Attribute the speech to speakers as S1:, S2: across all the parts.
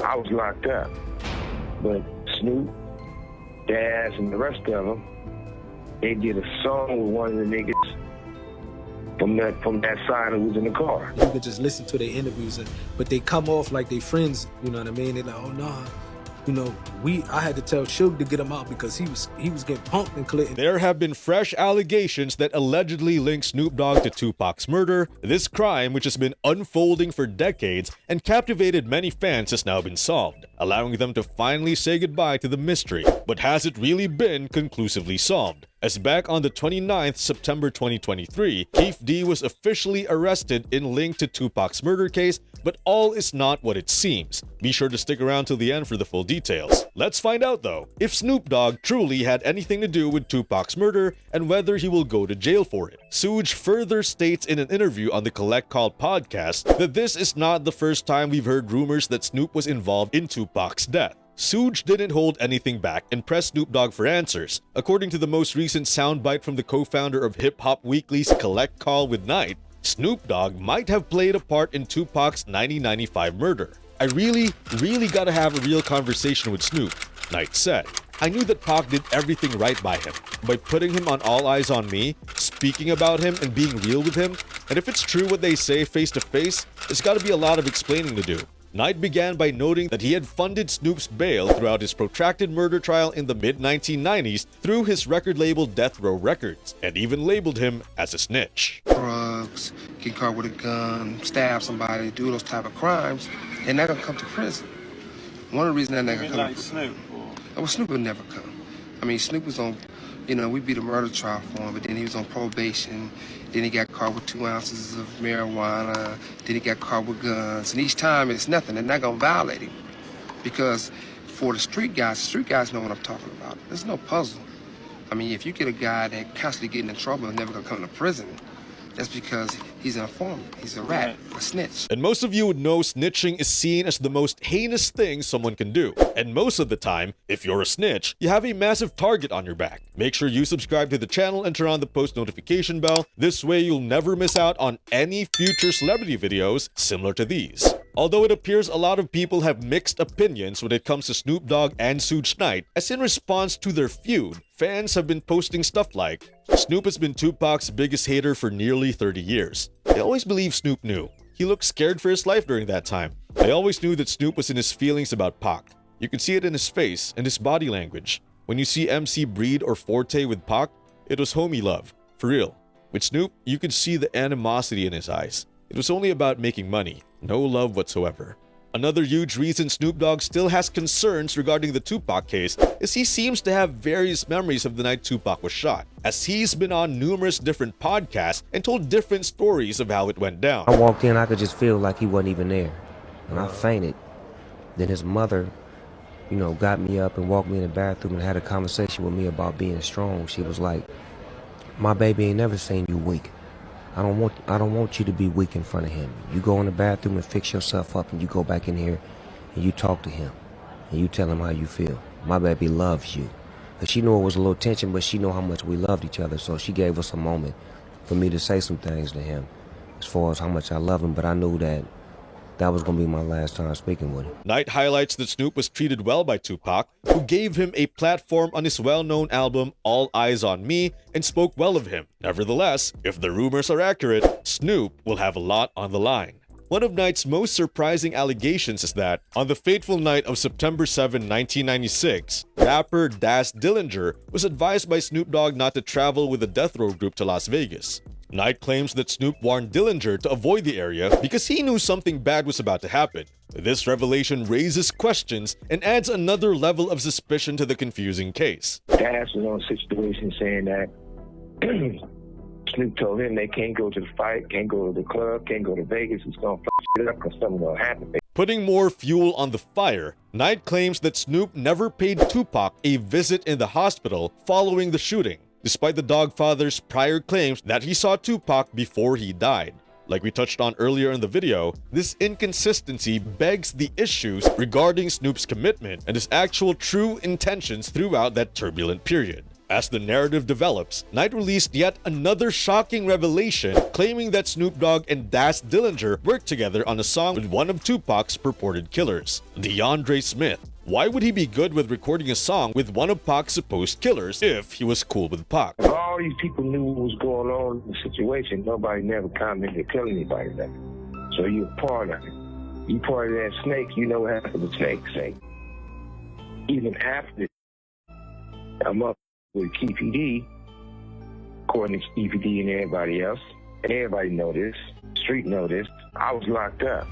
S1: I was locked up. But Snoop, Daz, and the rest of them, they did a song with one of the niggas from that side who was in the car.
S2: You could just listen to their interviews, but they come off like they friends, you know what I mean? They're like, oh, nah. You know, I had to tell Suge to get him out because he was getting pumped and Clinton.
S3: There have been fresh allegations that allegedly link Snoop Dogg to Tupac's murder. This crime, which has been unfolding for decades and captivated many fans, has now been solved, allowing them to finally say goodbye to the mystery. But has it really been conclusively solved? As back on the 29th September 2023, Keith D was officially arrested in link to Tupac's murder case, but all is not what it seems. Be sure to stick around till the end for the full details. Let's find out though, if Snoop Dogg truly had anything to do with Tupac's murder and whether he will go to jail for it. Suge further states in an interview on the Collect Call podcast that this is not the first time we've heard rumors that Snoop was involved in Tupac's death. Suge didn't hold anything back and pressed Snoop Dogg for answers. According to the most recent soundbite from the co-founder of Hip Hop Weekly's Collect Call with Knight, Snoop Dogg might have played a part in Tupac's 1995 murder. I really gotta have a real conversation with Snoop, Knight said. I knew that Pac did everything right by him, by putting him on All Eyes on Me, speaking about him and being real with him, and if it's true what they say face to face, there's gotta be a lot of explaining to do. Knight began by noting that he had funded Snoop's bail throughout his protracted murder trial in the mid-1990s through his record label Death Row Records, and even labeled him as a snitch.
S4: Drugs, get caught with a gun, stab somebody, do those type of crimes, they're not gonna come to prison. One of the reasons they're not gonna come
S5: like Snoop.
S4: Well, Snoop would never come. I mean, Snoop was on, you know, we beat a murder trial for him, but then he was on probation. Then he got caught with 2 ounces of marijuana. Then he got caught with guns. And each time it's nothing. They're not gonna violate him. Because for the street guys know what I'm talking about. There's no puzzle. I mean, if you get a guy that constantly getting in trouble and never gonna come to prison, that's because he's an informant. He's a rat, a snitch.
S3: And most of you would know snitching is seen as the most heinous thing someone can do. And most of the time, if you're a snitch, you have a massive target on your back. Make sure you subscribe to the channel and turn on the post notification bell. This way you'll never miss out on any future celebrity videos similar to these. Although it appears a lot of people have mixed opinions when it comes to Snoop Dogg and Suge Knight, as in response to their feud, fans have been posting stuff like, Snoop has been Tupac's biggest hater for nearly 30 years. I always believed Snoop knew. He looked scared for his life during that time. I always knew that Snoop was in his feelings about Pac. You could see it in his face and his body language. When you see MC Breed or Forte with Pac, it was homie love, for real. With Snoop, you could see the animosity in his eyes. It was only about making money, no love whatsoever. Another huge reason Snoop Dogg still has concerns regarding the Tupac case is he seems to have various memories of the night Tupac was shot, as he's been on numerous different podcasts and told different stories of how it went down.
S6: I walked in, I could just feel like he wasn't even there, and I fainted. Then his mother, you know, got me up and walked me in the bathroom and had a conversation with me about being strong. She was like, my baby ain't never seen you weak. I don't want you to be weak in front of him. You go in the bathroom and fix yourself up, and you go back in here and you talk to him and you tell him how you feel. My baby loves you. But she knew it was a little tension, but she knew how much we loved each other, so she gave us a moment for me to say some things to him as far as how much I love him, but I knew that was going to be my last time speaking with him.
S3: Knight highlights that Snoop was treated well by Tupac, who gave him a platform on his well-known album All Eyes on Me and spoke well of him. Nevertheless, if the rumors are accurate, Snoop will have a lot on the line. One of Knight's most surprising allegations is that, on the fateful night of September 7, 1996, rapper Daz Dillinger was advised by Snoop Dogg not to travel with the Death Row group to Las Vegas. Knight claims that Snoop warned Dillinger to avoid the area because he knew something bad was about to happen. This revelation raises questions and adds another level of suspicion to the confusing case.
S1: Daz was on a situation saying that Snoop told him they can't go to the fight, can't go to the club, can't go to Vegas. It's going to fuck shit up because something's going to happen.
S3: Putting more fuel on the fire, Knight claims that Snoop never paid Tupac a visit in the hospital following the shooting, despite the Dogfather's prior claims that he saw Tupac before he died. Like we touched on earlier in the video, this inconsistency begs the issues regarding Snoop's commitment and his actual true intentions throughout that turbulent period. As the narrative develops, Knight released yet another shocking revelation claiming that Snoop Dogg and Das Dillinger worked together on a song with one of Tupac's purported killers, DeAndre Smith. Why would he be good with recording a song with one of Pac's supposed killers if he was cool with Pac?
S1: If all these people knew what was going on in the situation, nobody never commented to tell anybody that. So you're part of it. You part of that snake, you know what happened to Snake. Even after I'm up with KPD, according to KPD and everybody else, and everybody know this, street know this, I was locked up.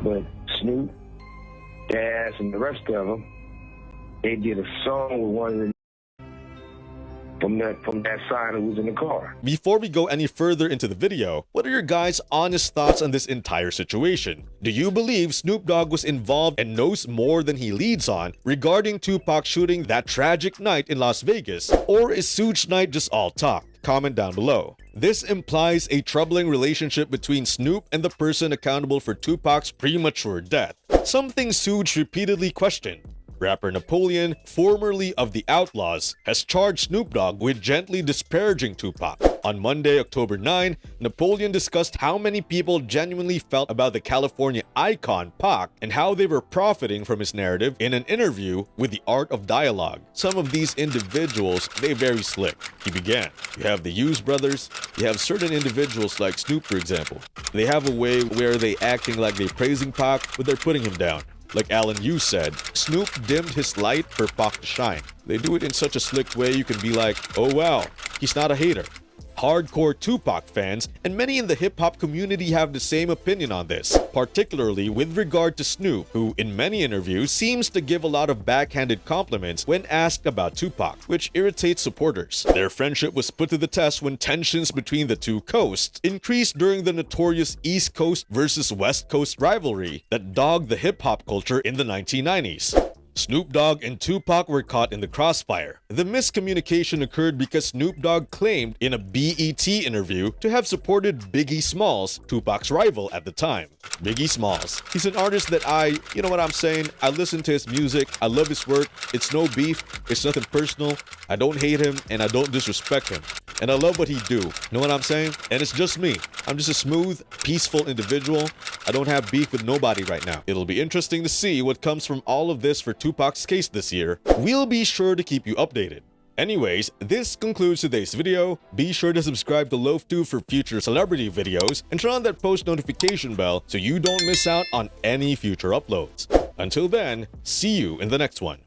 S1: But Snoop, Das, and the rest of them, they did a song with one of the from that side who was in the car.
S3: Before we go any further into the video, what are your guys' honest thoughts on this entire situation? Do you believe Snoop Dogg was involved and knows more than he leads on regarding Tupac shooting that tragic night in Las Vegas? Or is Suge Knight just all talk? Comment down below. This implies a troubling relationship between Snoop and the person accountable for Tupac's premature death, something Suge repeatedly questioned. Rapper Napoleon, formerly of the Outlaws, has charged Snoop Dogg with gently disparaging Tupac. On Monday, October 9, Napoleon discussed how many people genuinely felt about the California icon Pac and how they were profiting from his narrative in an interview with The Art of Dialogue. Some of these individuals, they very slick. He began. You have the Hughes brothers, you have certain individuals like Snoop, for example. They have a way where they acting like they praising Pac, but they're putting him down. Like Alan Hughes said, Snoop dimmed his light for Pac to shine. They do it in such a slick way you can be like, oh wow, he's not a hater. Hardcore Tupac fans and many in the hip-hop community have the same opinion on this, particularly with regard to Snoop, who in many interviews seems to give a lot of backhanded compliments when asked about Tupac, which irritates supporters. Their friendship was put to the test when tensions between the two coasts increased during the notorious East Coast versus West Coast rivalry that dogged the hip-hop culture in the 1990s. Snoop Dogg and Tupac were caught in the crossfire. The miscommunication occurred because Snoop Dogg claimed in a BET interview to have supported Biggie Smalls, Tupac's rival at the time. Biggie Smalls. He's an artist that you know what I'm saying? I listen to his music, I love his work, it's no beef, it's nothing personal, I don't hate him and I don't disrespect him. And I love what he do. Know what I'm saying? And it's just me. I'm just a smooth, peaceful individual. I don't have beef with nobody right now. It'll be interesting to see what comes from all of this for Tupac's case this year. We'll be sure to keep you updated. Anyways, this concludes today's video. Be sure to subscribe to LoafTube for future celebrity videos and turn on that post notification bell so you don't miss out on any future uploads. Until then, see you in the next one.